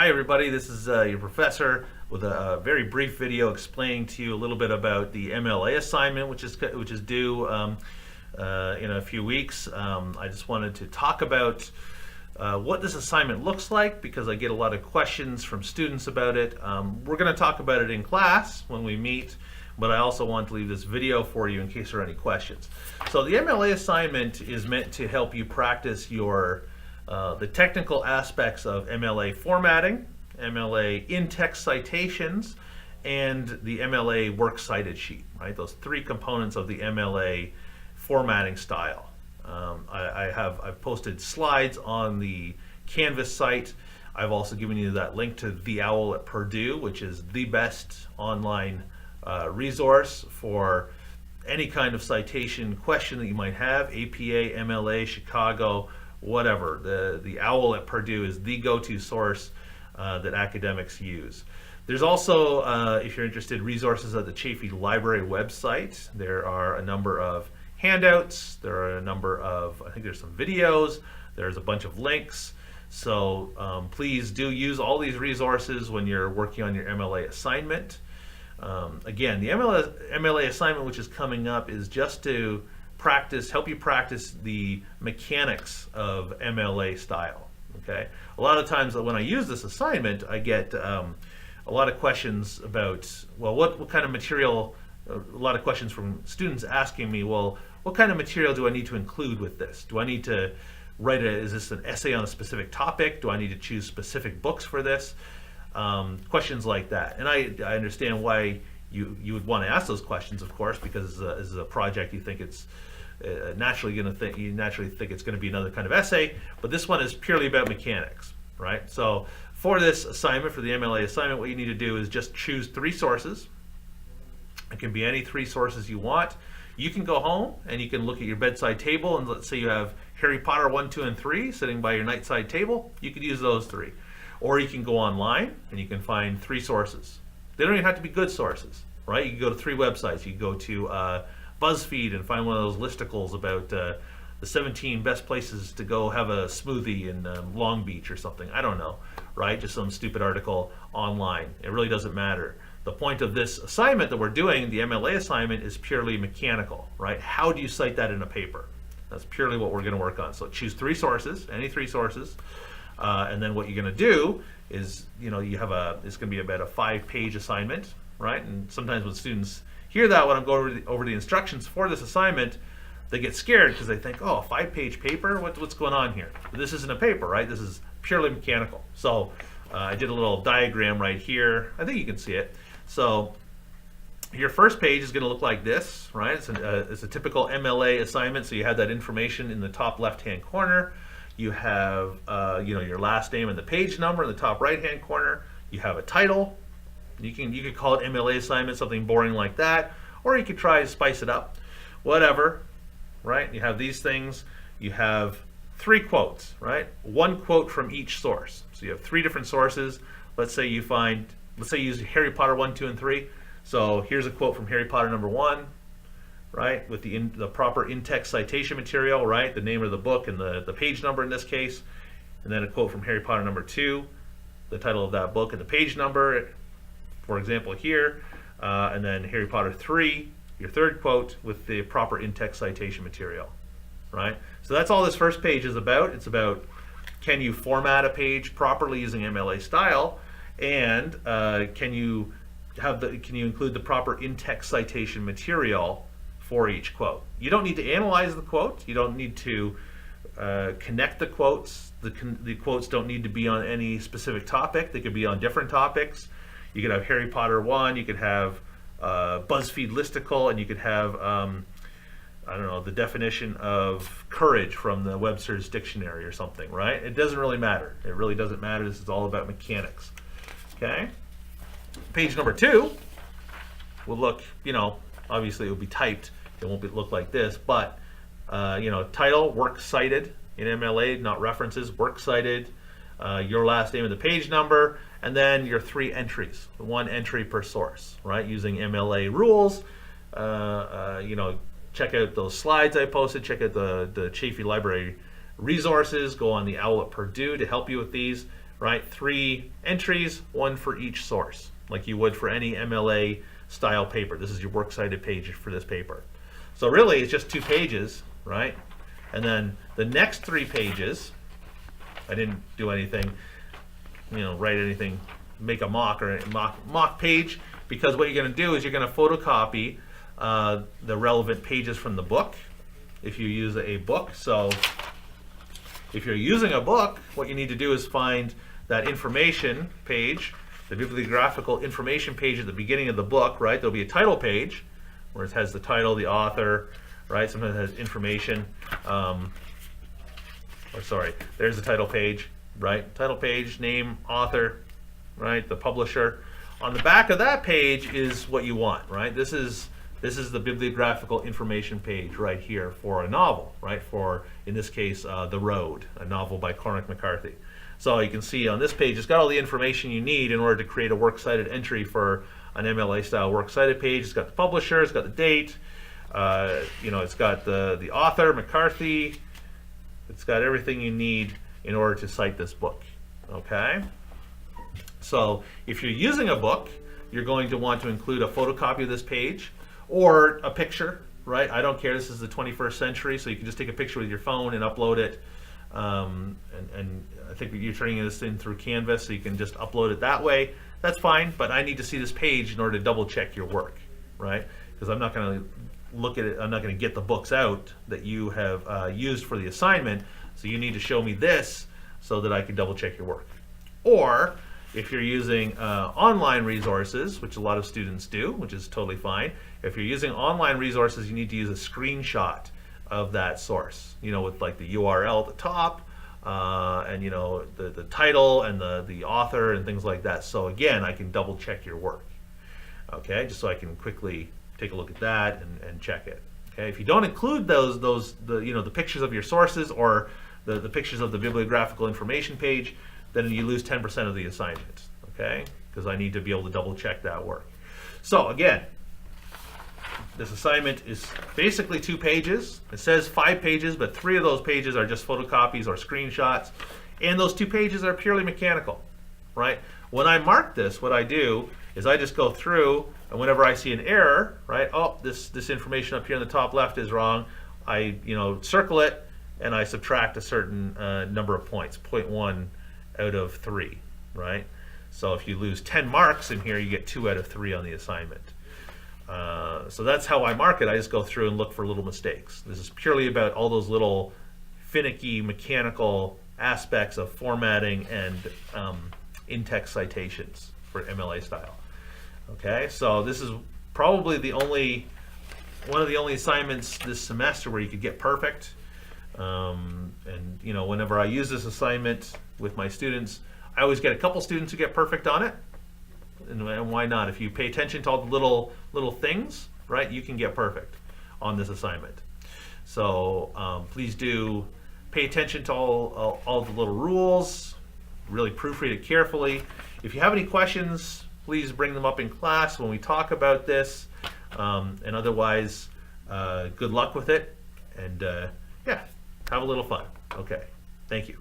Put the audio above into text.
Hi everybody, this is your professor with a very brief video explaining to you a little bit about the MLA assignment, which is due in a few weeks. I just wanted to talk about what this assignment looks like because I get a lot of questions from students about it. We're going to talk about it in class when we meet, but I also want to leave this video for you in case there are any questions. So the MLA assignment is meant to help you practice your the technical aspects of MLA formatting, MLA in-text citations, and the MLA works cited sheet, right? Those three components of the MLA formatting style. I've posted slides on the Canvas site. I've also given you that link to The Owl at Purdue, which is the best online resource for any kind of citation question that you might have, APA, MLA, Chicago, whatever. The Owl at Purdue is the go-to source that academics use. There's also, if you're interested, resources at the Chaffee Library website. There are a number of handouts, there are a number of, I think there's some videos, there's a bunch of links. So please do use all these resources when you're working on your MLA assignment. Again, the MLA assignment which is coming up is just to help you practice the mechanics of MLA style. Okay. A lot of times when I use this assignment, I get a lot of questions about, well, what kind of material, a lot of questions from students asking me, well, what kind of material do I need to include with this? Do I need to write is this an essay on a specific topic? Do I need to choose specific books for this? Questions like that. And I understand why you would want to ask those questions, of course, because this is a project you think it's naturally think it's going to be another kind of essay, but this one is purely about mechanics, right? So for this assignment, for the MLA assignment, what you need to do is just choose three sources. It can be any three sources you want. You can go home and you can look at your bedside table, and let's say you have Harry Potter 1, 2, and 3 sitting by your nightside table. You could use those three. Or you can go online and you can find three sources. They don't even have to be good sources, right? You can go to three websites. You can go to BuzzFeed and find one of those listicles about the 17 best places to go have a smoothie in Long Beach or something. I don't know, right? Just some stupid article online. It really doesn't matter. The point of this assignment that we're doing, the MLA assignment, is purely mechanical, right? How do you cite that in a paper? That's purely what we're going to work on. So choose three sources, any three sources, and then what you're going to do is, you have it's going to be about a 5-page assignment, right? And sometimes when students hear that when I'm going over the instructions for this assignment, they get scared because they think, oh, a 5-page paper? What's going on here? But this isn't a paper, right? This is purely mechanical. So I did a little diagram right here. I think you can see it. So your first page is going to look like this, right? It's a typical MLA assignment. So you have that information in the top left-hand corner. You have your last name and the page number in the top right-hand corner. You have a title. You could call it MLA assignment, something boring like that, or you could try to spice it up, whatever, right? You have these things. You have three quotes, right? One quote from each source. So you have three different sources. Let's say you use Harry Potter 1, 2, and 3. So here's a quote from Harry Potter number 1, right, with the proper in-text citation material, right, the name of the book and the page number in this case, and then a quote from Harry Potter number 2, the title of that book and the page number, for example here, and then Harry Potter 3, your third quote with the proper in-text citation material, right? So that's all this first page is about. It's about, can you format a page properly using MLA style, and can you include the proper in-text citation material for each quote. You don't need to analyze the quote. You don't need to connect the quotes. The quotes don't need to be on any specific topic. They could be on different topics. You could have Harry Potter 1, you could have BuzzFeed listicle, and you could have, I don't know, the definition of courage from the Webster's Dictionary or something, right? It doesn't really matter. It really doesn't matter. This is all about mechanics. Okay? Page number 2 will look, obviously it will be typed. It won't look like this, but, title, work cited in MLA, not references, work cited, your last name and the page number, and then your three entries, one entry per source, right? Using MLA rules. Check out those slides I posted. Check out the Chaffee Library resources. Go on the Owl at Purdue to help you with these. right? 3 entries, 1 for each source, like you would for any MLA style paper. This is your works cited page for this paper. So really, it's just 2 pages, right? And then the next 3 pages, I didn't do anything, write anything, make a mock page, because what you're going to do is you're going to photocopy the relevant pages from the book if you use a book. So if you're using a book, what you need to do is find that information page, the bibliographical information page at the beginning of the book, right? There'll be a title page where it has the title, the author, right? Sometimes it has information. There's the title page, right? Title page, name, author, right? The publisher. On the back of that page is what you want, right? This is the bibliographical information page right here for a novel, right? For, in this case, The Road, a novel by Cormac McCarthy. So you can see on this page, it's got all the information you need in order to create a works cited entry for an MLA style works cited page. It's got the publisher, it's got the date, it's got the author, McCarthy. It's got everything you need in order to cite this book, okay? So if you're using a book, you're going to want to include a photocopy of this page or a picture, right? I don't care, this is the 21st century, so you can just take a picture with your phone and upload it. And I think you're turning this in through Canvas, so you can just upload it that way. That's fine, but I need to see this page in order to double check your work, right? Because I'm not going to look at it, I'm not going to get the books out that you have used for the assignment, so you need to show me this so that I can double check your work. Or if you're using online resources, which a lot of students do, which is totally fine, if you're using online resources, you need to use a screenshot of that source, with like the URL at the top, and the title and the author and things like that. So again, I can double check your work, okay, just so I can quickly take a look at that and check it. Okay, if you don't include the pictures of your sources or the pictures of the bibliographical information page, then you lose 10% of the assignment, okay, because I need to be able to double check that work. So again, this assignment is basically 2 pages. It says 5 pages, but 3 of those pages are just photocopies or screenshots, and those 2 pages are purely mechanical, right? When I mark this, what I do is I just go through, and whenever I see an error, right, oh, this information up here in the top left is wrong, I circle it, and I subtract a certain number of points, 0.1 out of 3, right? So if you lose 10 marks in here, you get 2 out of 3 on the assignment. So that's how I mark it. I just go through and look for little mistakes. This is purely about all those little finicky mechanical aspects of formatting and in-text citations for MLA style. Okay, so this is probably one of the only assignments this semester where you could get perfect. And whenever I use this assignment with my students, I always get a couple students who get perfect on it. And why not? If you pay attention to all the little things, right, you can get perfect on this assignment. So please do pay attention to all the little rules, really proofread it carefully. If you have any questions, please bring them up in class when we talk about this. And otherwise, good luck with it. And yeah, have a little fun. Okay, thank you.